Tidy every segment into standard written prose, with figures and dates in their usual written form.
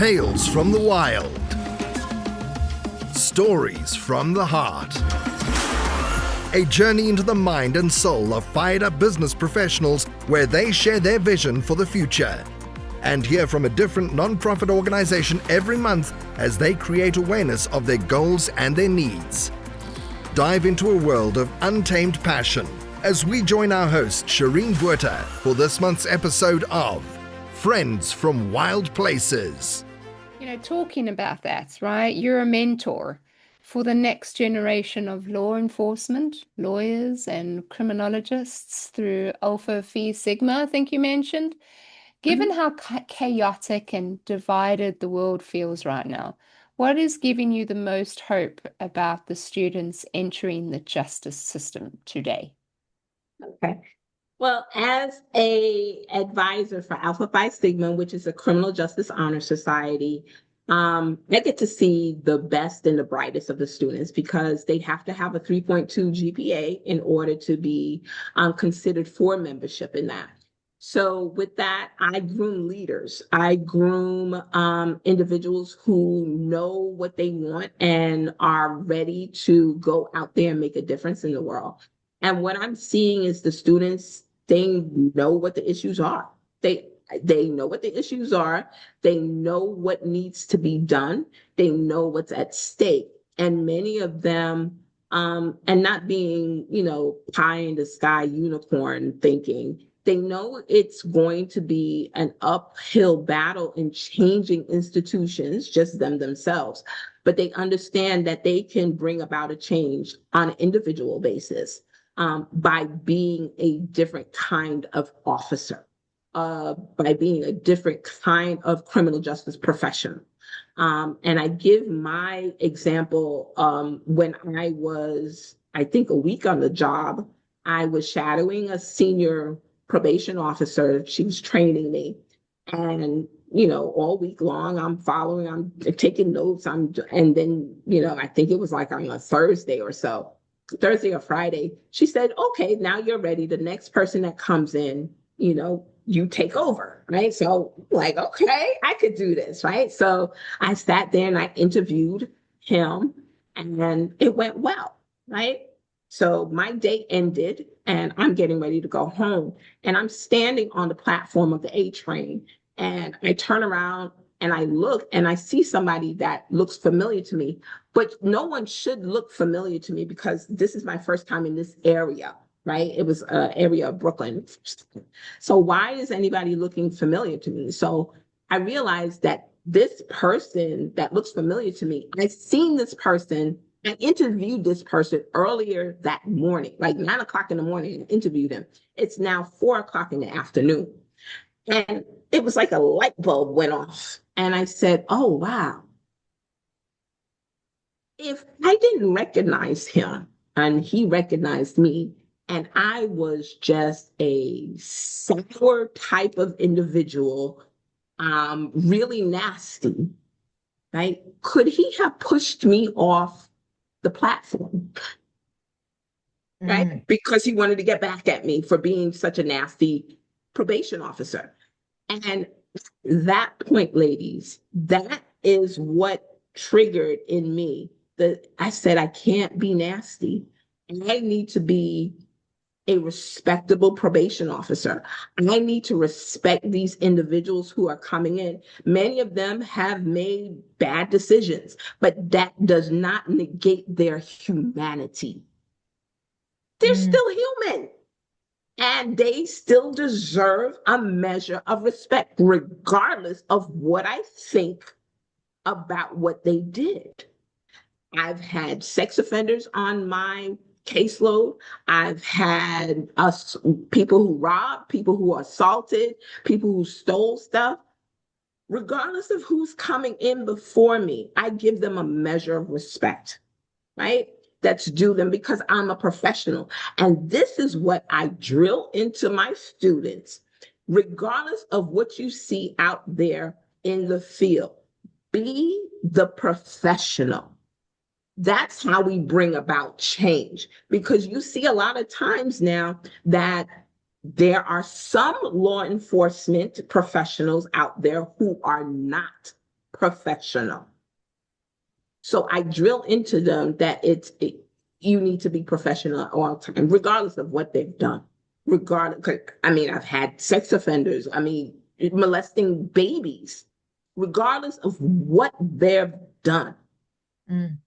Tales from the wild. Stories from the heart. A journey into the mind and soul of fired-up business professionals where they share their vision for the future. And hear from a different non-profit organization every month as they create awareness of their goals and their needs. Dive into a world of untamed passion as we join our host, Shireen Buerta, for this month's episode of Friends from Wild Places. You know, talking about that, right? You're a mentor for the next generation of law enforcement, lawyers and criminologists through Alpha Phi Sigma, I think you mentioned. Given how chaotic and divided the world feels right now, what is giving you the most hope about the students entering the justice system today? Okay. Well, as a advisor for Alpha Phi Sigma, which is a criminal justice honor society, I get to see the best and the brightest of the students because they have to have a 3.2 GPA in order to be considered for membership in that. So with that, I groom leaders. I groom individuals who know what they want and are ready to go out there and make a difference in the world. And what I'm seeing is the students, they know what the issues are. They know what the issues are. They know what needs to be done. They know what's at stake. And many of them, and not being, pie in the sky unicorn thinking, they know it's going to be an uphill battle in changing institutions, just themselves. But they understand that they can bring about a change on an individual basis by being a different kind of officer, by being a different kind of criminal justice professional. And I give my example when I was, I think, a week on the job. I was shadowing a senior probation officer. She was training me. And, all week long, I'm following, I'm taking notes. And then, I think it was like on a Thursday or Friday, she said, okay, now you're ready. The next person that comes in, you take over, right? So like, okay, I could do this, right? So I sat there and I interviewed him and it went well, right? So my day ended and I'm getting ready to go home and I'm standing on the platform of the A train and I turn around and I look and I see somebody that looks familiar to me, but no one should look familiar to me because this is my first time in this area, right? It was an area of Brooklyn. So why is anybody looking familiar to me? So I realized that this person that looks familiar to me, I've seen this person. I interviewed this person earlier that morning, like 9 o'clock in the morning, and interviewed him. It's now 4 o'clock in the afternoon. And it was like a light bulb went off. And I said, oh, wow. If I didn't recognize him and he recognized me, and I was just a sour type of individual, really nasty, right? Could he have pushed me off the platform, right? Because he wanted to get back at me for being such a nasty probation officer. And that point, ladies, that is what triggered in me that I said, I can't be nasty. I need to be a respectable probation officer. I need to respect these individuals who are coming in. Many of them have made bad decisions, but that does not negate their humanity. They're still human. And they still deserve a measure of respect, regardless of what I think about what they did. I've had sex offenders on my caseload. I've had people who robbed, people who assaulted, people who stole stuff. Regardless of who's coming in before me, I give them a measure of respect, right? That's due them because I'm a professional. And this is what I drill into my students, regardless of what you see out there in the field. Be the professional. That's how we bring about change, because you see a lot of times now that there are some law enforcement professionals out there who are not professional. So I drill into them that you need to be professional all the time, regardless of what they've done. Regardless, I mean, I've had sex offenders, I mean, molesting babies, regardless of what they've done,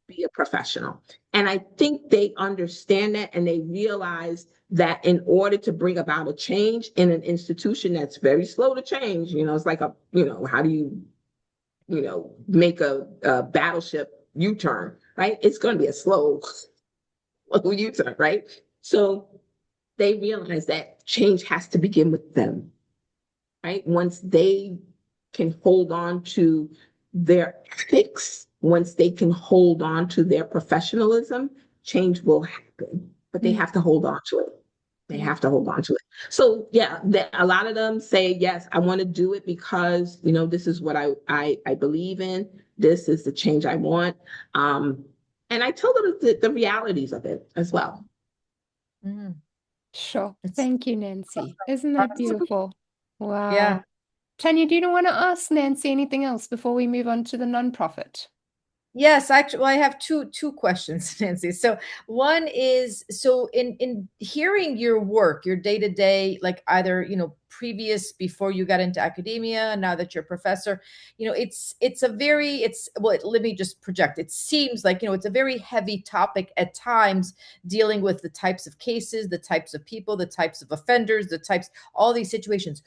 be a professional. And I think they understand that, and they realize that in order to bring about a change in an institution that's very slow to change, it's like how do you, make a battleship U-turn, right? It's going to be a slow U-turn, right? So they realize that change has to begin with them, right? Once they can hold on to their ethics, once they can hold on to their professionalism, change will happen. But they have to hold on to it. They have to hold on to it. So yeah, a lot of them say, yes, I want to do it because, this is what I believe in. This is the change I want. And I tell them the realities of it as well. Mm. Sure. Thank you, Nancy. Isn't that beautiful? Wow. Yeah. Tanya, do you want to ask Nancy anything else before we move on to the nonprofit? Yes, actually, well, I have two questions, Nancy. So one is, so in hearing your work, your day-to-day, like either, previous before you got into academia, now that you're a professor, well, let me just project. It seems like, it's a very heavy topic at times, dealing with the types of cases, the types of people, the types of offenders, all these situations.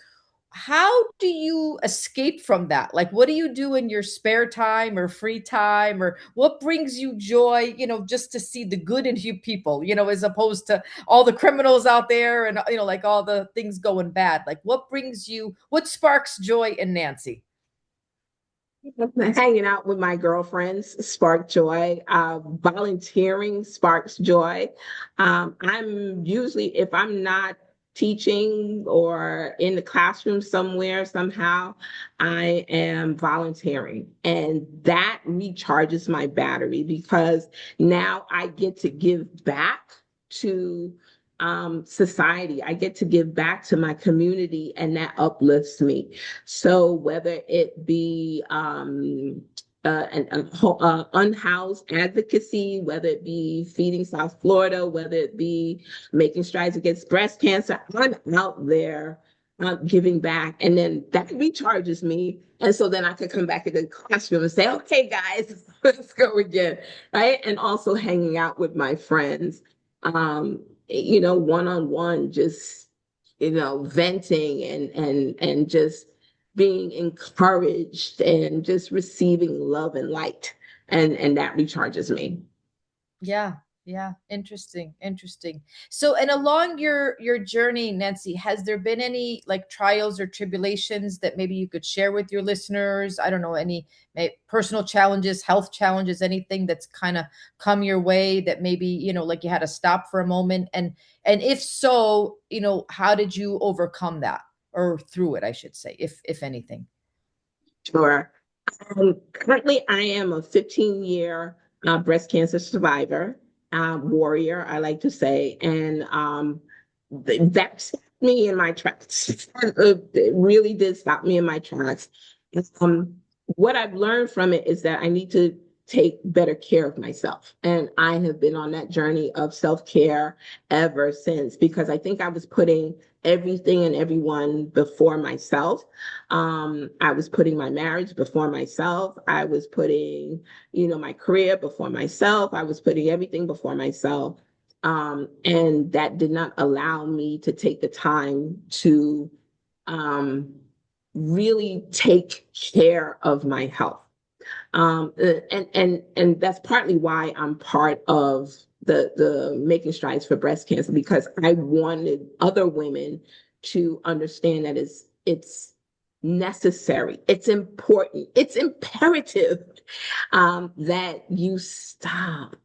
How do you escape from that? Like, what do you do in your spare time or free time, or what brings you joy, just to see the good in you people, as opposed to all the criminals out there and, like all the things going bad? Like, what sparks joy in Nancy? Hanging out with my girlfriends spark joy. Volunteering sparks joy. I'm usually, if I'm not teaching or in the classroom somewhere, somehow, I am volunteering. And that recharges my battery because now I get to give back to society. I get to give back to my community, and that uplifts me. So whether it be unhoused advocacy, whether it be Feeding South Florida, whether it be making strides against breast cancer, I'm out there giving back, and then that recharges me. And so then I could come back into the classroom and say, okay, guys, let's go again, right? And also hanging out with my friends, one-on-one, just, venting and just being encouraged and just receiving love and light. And that recharges me. Yeah. Yeah. Interesting. So, and along your journey, Nancy, has there been any like trials or tribulations that maybe you could share with your listeners? I don't know, any personal challenges, health challenges, anything that's kind of come your way that maybe, like you had to stop for a moment? And if so, how did you overcome that, or through it, I should say, if anything? Sure. Currently, I am a 15-year breast cancer survivor. Warrior, I like to say, and that stopped me in my tracks. It really did stop me in my tracks. What I've learned from it is that I need to take better care of myself, and I have been on that journey of self-care ever since, because I think I was putting everything and everyone before myself. I was putting my marriage before myself. I was putting, my career before myself. I was putting everything before myself. And that did not allow me to take the time to really take care of my health. And that's partly why I'm part of the Making Strides for Breast Cancer, because I wanted other women to understand that it's necessary, it's important, it's imperative that you stop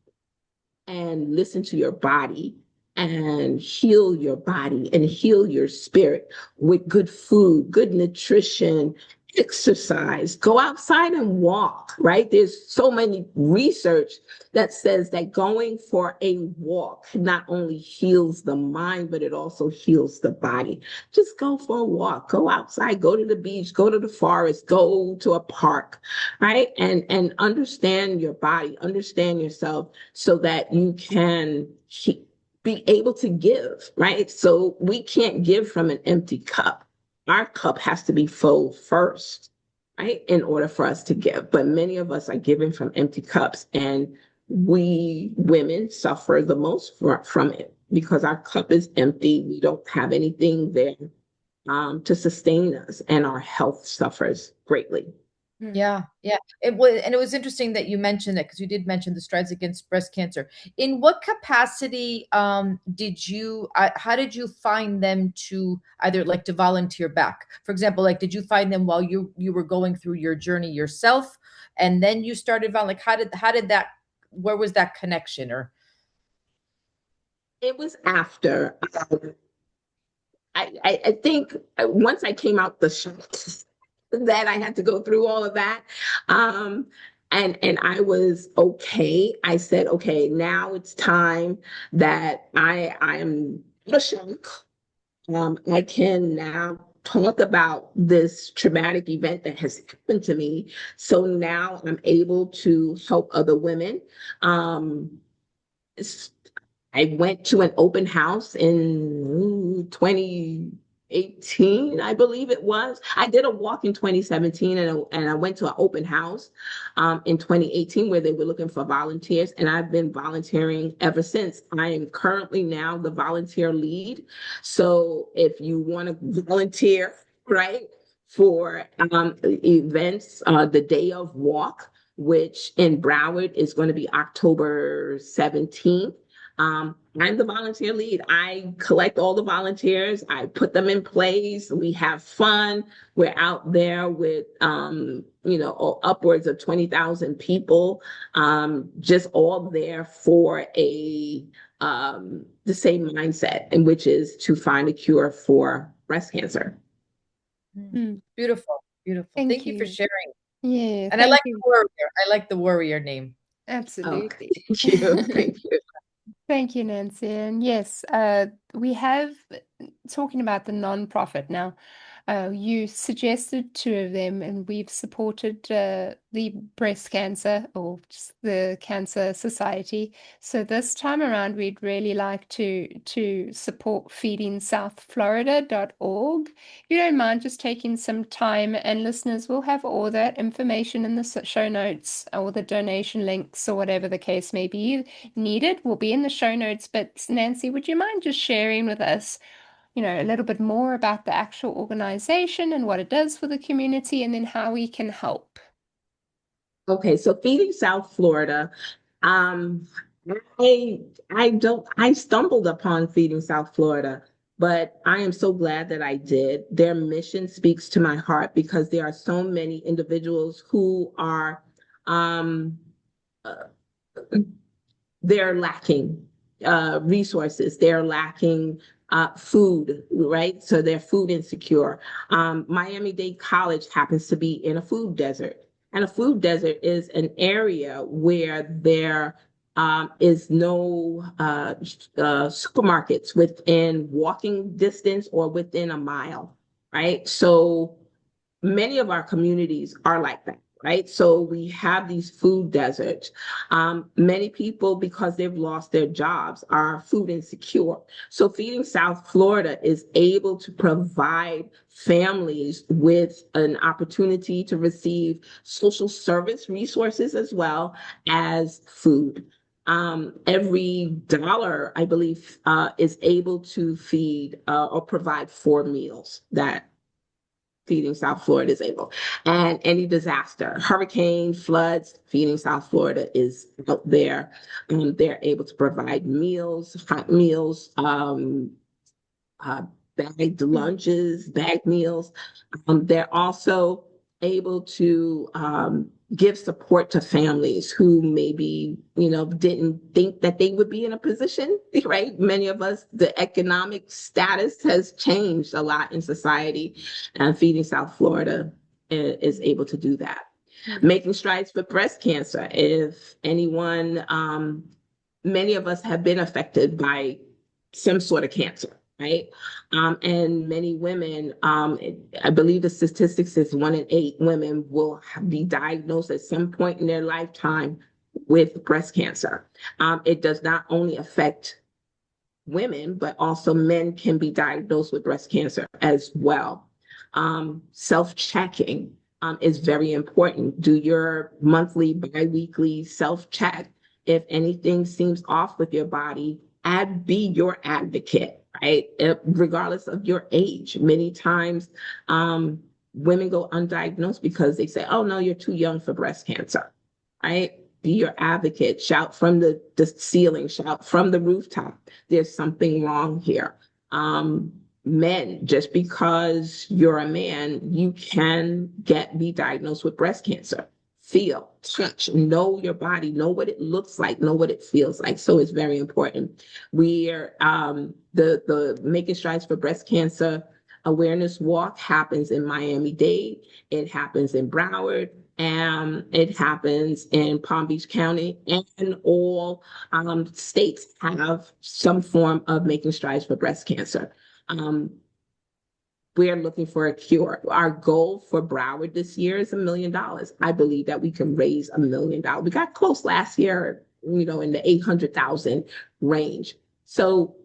and listen to your body and heal your body and heal your spirit with good food, good nutrition, exercise, go outside and walk, right? There's so many research that says that going for a walk not only heals the mind, but it also heals the body. Just go for a walk, go outside, go to the beach, go to the forest, go to a park, right? And understand your body, understand yourself so that you can be able to give, right? So we can't give from an empty cup. Our cup has to be full first, right? In order for us to give. But many of us are giving from empty cups, and we women suffer the most from it because our cup is empty. We don't have anything there to sustain us, and our health suffers greatly. Yeah, yeah. It was interesting that you mentioned that, because you did mention the strides against breast cancer. In what capacity did you how did you find them to either like to volunteer back? For example, like did you find them while you were going through your journey yourself, and then you started like how did that, where was that connection? Or It was after. I think once I came out the shots that I had to go through all of that. And I was okay. I said, okay, now it's time that I am a shock. I can now talk about this traumatic event that has happened to me. So now I'm able to help other women. I went to an open house in 2018, I believe it was. I did a walk in 2017, and I went to an open house in 2018 where they were looking for volunteers, and I've been volunteering ever since. I am currently now the volunteer lead. So if you want to volunteer, right, for events, the Day of Walk, which in Broward is going to be October 17th. I'm the volunteer lead. I collect all the volunteers. I put them in place. We have fun. We're out there with, upwards of 20,000 people, just all there for the same mindset, and which is to find a cure for breast cancer. Beautiful, beautiful. Thank you for sharing. Yeah, and I like the warrior. I like the warrior name. Absolutely. Oh, thank you. Thank you. Thank you, Nancy. And yes, we have, talking about the nonprofit now, you suggested two of them, and we've supported the breast cancer, or just the Cancer Society. So this time around, we'd really like to support feedingsouthflorida.org. If you don't mind just taking some time, and listeners will have all that information in the show notes, or the donation links, or whatever the case may be needed will be in the show notes. But Nancy, would you mind just sharing with us, a little bit more about the actual organization and what it does for the community, and then how we can help? Okay, so Feeding South Florida, I stumbled upon Feeding South Florida, but I am so glad that I did. Their mission speaks to my heart because there are so many individuals who are they're lacking resources. They're lacking food, right? So they're food insecure. Miami-Dade College happens to be in a food desert. And a food desert is an area where there is no supermarkets within walking distance or within a mile, right? So many of our communities are like that. Right. So we have these food deserts. Many people, because they've lost their jobs, are food insecure. So Feeding South Florida is able to provide families with an opportunity to receive social service resources as well as food. Every dollar, I believe, is able to feed or provide 4 meals that Feeding South Florida is able. And any disaster, hurricane, floods, Feeding South Florida is out there. They're able to provide meals, hot meals, bagged lunches, bagged meals. They're also able to give support to families who maybe, didn't think that they would be in a position, right? Many of us, the economic status has changed a lot in society, and Feeding South Florida is able to do that. Mm. Making strides for breast cancer. If anyone, many of us have been affected by some sort of cancer, right? And many women, I believe the statistics is 1 in 8 women will be diagnosed at some point in their lifetime with breast cancer. It does not only affect women, but also men can be diagnosed with breast cancer as well. Self-checking is very important. Do your monthly, bi-weekly self-check. If anything seems off with your body, be your advocate, right? Regardless of your age. Many times, women go undiagnosed because they say, oh, no, you're too young for breast cancer, right? Be your advocate. Shout from the ceiling, shout from the rooftop. There's something wrong here. Men, just because you're a man, you can be diagnosed with breast cancer. Feel, touch, know your body, know what it looks like, know what it feels like. So it's very important. We're the Making Strides for Breast Cancer Awareness Walk happens in Miami-Dade. It happens in Broward. And it happens in Palm Beach County, and all states have some form of Making Strides for breast cancer. We're looking for a cure. Our goal for Broward this year is $1 million. I believe that we can raise $1 million. We got close last year, in the 800,000 range. So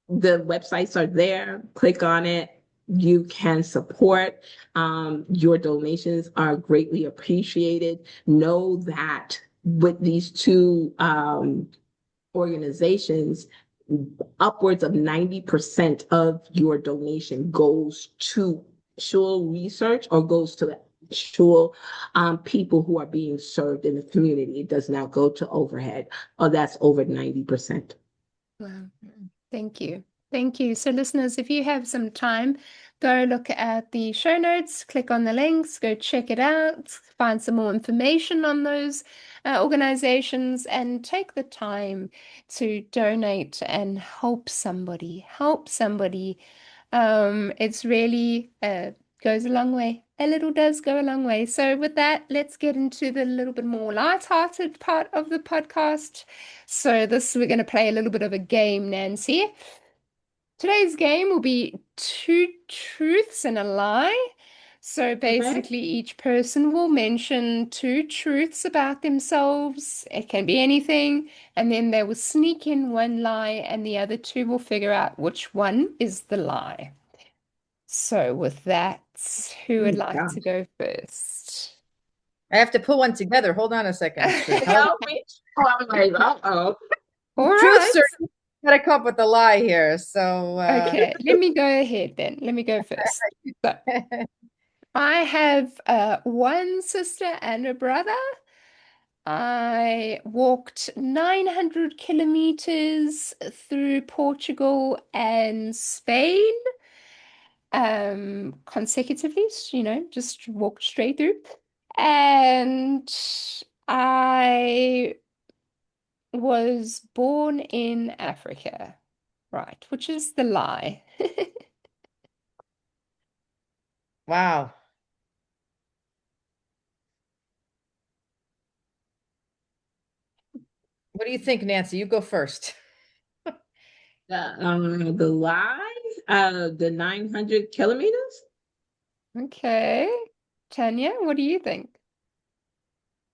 the websites are there. Click on it. You can support. Your donations are greatly appreciated. Know that with these two organizations, upwards of 90% of your donation goes to actual research or goes to actual people who are being served in the community. It does not go to overhead. Oh, that's over 90%. Wow. Thank you. Thank you. So listeners, if you have some time, go look at the show notes, click on the links, go check it out, find some more information on those organizations, and take the time to donate and help somebody. Help somebody. It's really goes a long way. A little does go a long way. So with that, let's get into the little bit more light-hearted part of the podcast. So we're going to play a little bit of a game, Nancy. Today's game will be 2 truths and a lie. So basically, each person will mention 2 truths about themselves. It can be anything. And then they will sneak in 1 lie, and the other 2 will figure out which one is the lie. So with that, who would like to go first? I have to put one together. Hold on a second. Help me. I'm like, uh-oh. All Truth, right. sir. Gotta come up with a lie here. So Okay, let me go ahead then. Let me go first. So, I have 1 sister and a brother. I walked 900 kilometers through Portugal and Spain consecutively, just walked straight through. And I was born in Africa, right, which is the lie. wow. What do you think, Nancy? You go first. The lie, the 900 kilometers. Okay. Tanya, what do you think?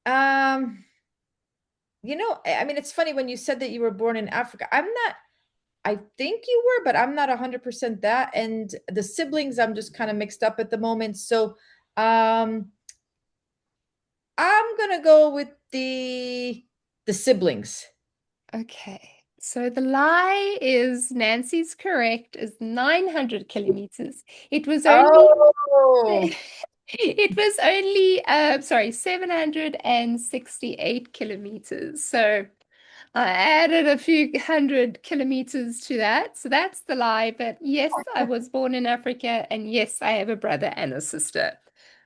I mean, it's funny when you said that you were born in Africa. I think you were, but I'm not 100% that. And the siblings, I'm just kind of mixed up at the moment. So I'm gonna go with the siblings. Okay. So the lie is Nancy's correct, is 900 kilometers. It was only it was only 768 kilometers. So I added a few hundred kilometers to that. So that's the lie. But yes, I was born in Africa, and yes, I have a brother and a sister.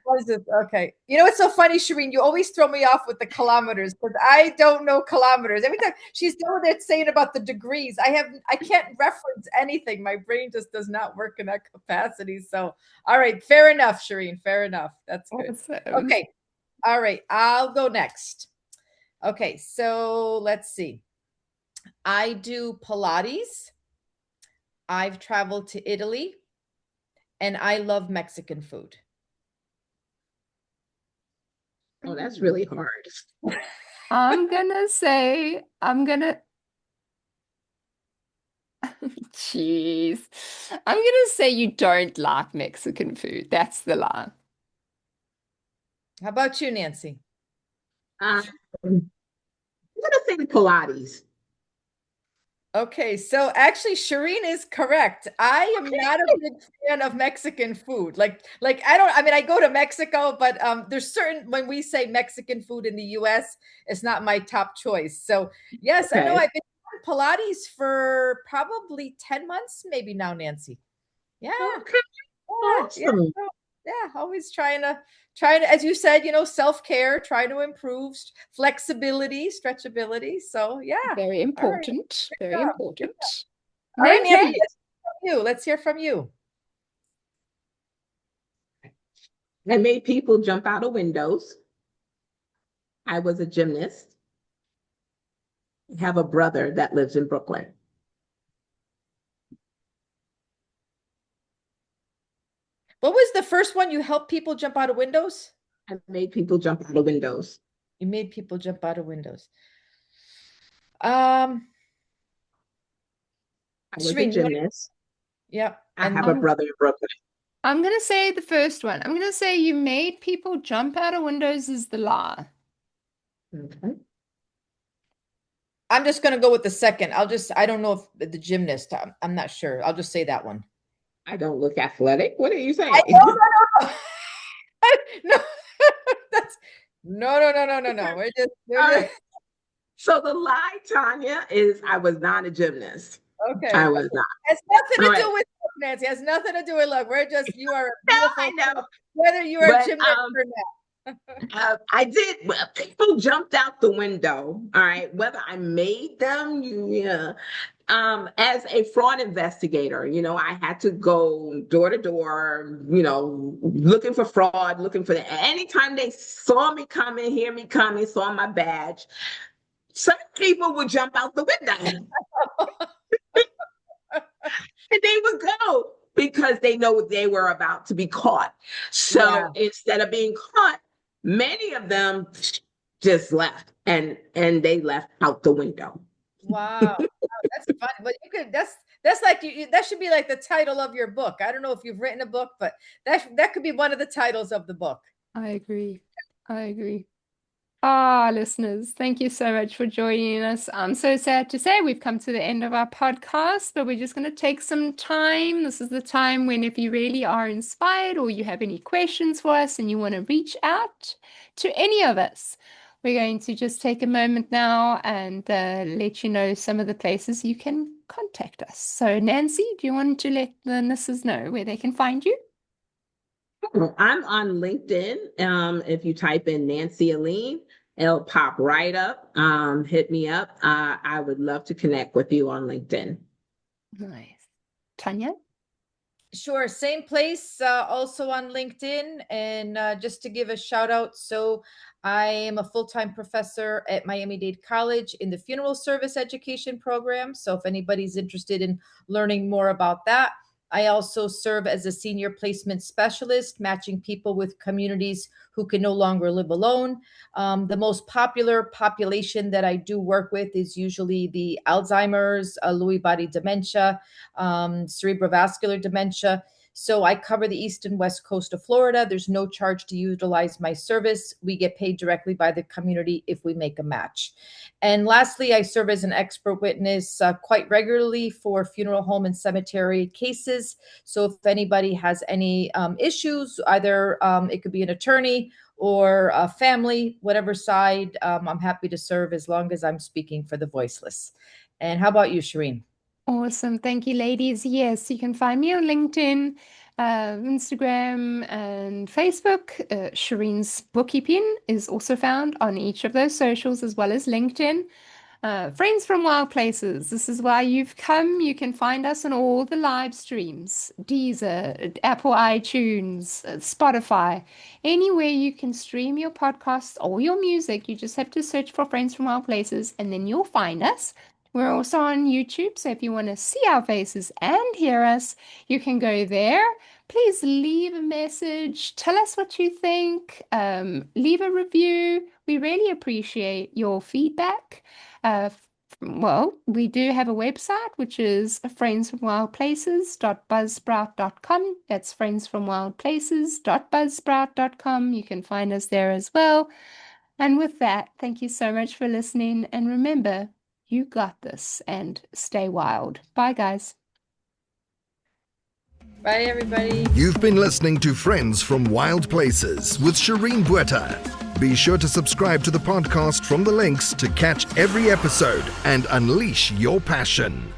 What is it? Okay. You know, it's so funny, Shireen. You always throw me off with the kilometers because I don't know kilometers. Every time she's done with it saying about the degrees, I can't reference anything. My brain just does not work in that capacity. So, all right, fair enough, Shireen. Fair enough. That's good. Awesome. Okay. All right. I'll go next. Okay. So let's see. I do Pilates. I've traveled to Italy, and I love Mexican food. Oh, that's really hard. I'm gonna say, jeez. I'm gonna say you don't like Mexican food. That's the lie. How about you, Nancy? I'm gonna say the Pilates. Okay, so actually, Shireen is correct. I am not a big fan of Mexican food. I mean, I go to Mexico, but there's certain when we say Mexican food in the US, it's not my top choice. So yes, I know Okay. I've been doing Pilates for probably 10 months, maybe now, Nancy. Yeah. Okay. Yeah, Awesome. always trying to, as you said, self-care, trying to improve flexibility, stretchability. So yeah. Very All right. important. Very job. important. All right, Nancy? Nancy, let's hear from you. I made people jump out of windows. I was a gymnast. I have a brother that lives in Brooklyn. What was the first one? You helped people jump out of windows? I made people jump out of windows. You made people jump out of windows. I was Shireen, a gymnast. Yeah. I have a brother in Brooklyn. I'm gonna say the first one. I'm gonna say you made people jump out of windows is the lie. Okay. I'm just gonna go with the second. I don't know if the gymnast, I'm not sure. I'll just say that one. I don't look athletic. What are you saying? No. No, that's no. We're just right. So the lie, Tanya, is I was not a gymnast. Okay. I was not. It's nothing to do with Nancy. It has nothing to do with luck. We're just, you are a beautiful, I know. Whether you are a gymnast or not. I did. Well, people jumped out the window. All right. Whether I made them, yeah. As a fraud investigator, I had to go door to door, looking for fraud, looking for anytime they saw me coming, hear me coming, saw my badge, some people would jump out the window. And they would go because they know they were about to be caught. So instead of being caught, many of them just left and they left out the window. Wow. That's fun. But that's like that should be like the title of your book. I don't know if you've written a book, but that could be one of the titles of the book. I agree. Listeners, thank you so much for joining us. I'm so sad to say we've come to the end of our podcast, but we're just going to take some time. This is the time when if you really are inspired or you have any questions for us and you want to reach out to any of us, we're going to just take a moment now and let you know some of the places you can contact us. So Nancy, do you want to let the listeners know where they can find you? I'm on LinkedIn. If you type in Nancy Alleyne, it'll pop right up. Hit me up. I would love to connect with you on LinkedIn. Nice. Tanya? Sure. Same place, also on LinkedIn. And just to give a shout out. So I am a full-time professor at Miami-Dade College in the funeral service education program. So if anybody's interested in learning more about that, I also serve as a senior placement specialist, matching people with communities who can no longer live alone. The most popular population that I do work with is usually the Alzheimer's, Lewy body dementia, cerebrovascular dementia. So I cover the east and west coast of Florida. There's no charge to utilize my service. We get paid directly by the community if we make a match. And lastly, I serve as an expert witness quite regularly for funeral home and cemetery cases. So if anybody has any issues, either it could be an attorney or a family, whatever side, I'm happy to serve as long as I'm speaking for the voiceless. And how about you, Shireen? Awesome. Thank you, ladies. Yes, you can find me on LinkedIn Instagram and Facebook. Shireen's bookkeeping is also found on each of those socials as well as LinkedIn. Friends from Wild Places. This is why you've come. You can find us on all the live streams, Deezer, Apple iTunes, Spotify, anywhere you can stream your podcasts or your music. You just have to search for Friends from Wild Places and then you'll find us. We're also on YouTube, so if you want to see our faces and hear us, you can go there. Please leave a message. Tell us what you think. Leave a review. We really appreciate your feedback. Well, we do have a website, which is friendsfromwildplaces.buzzsprout.com. That's friendsfromwildplaces.buzzsprout.com. You can find us there as well. And with that, thank you so much for listening. And remember, you got this, and stay wild. Bye, guys. Bye, everybody. You've been listening to Friends from Wild Places with Shireen Buerta. Be sure to subscribe to the podcast from the links to catch every episode and unleash your passion.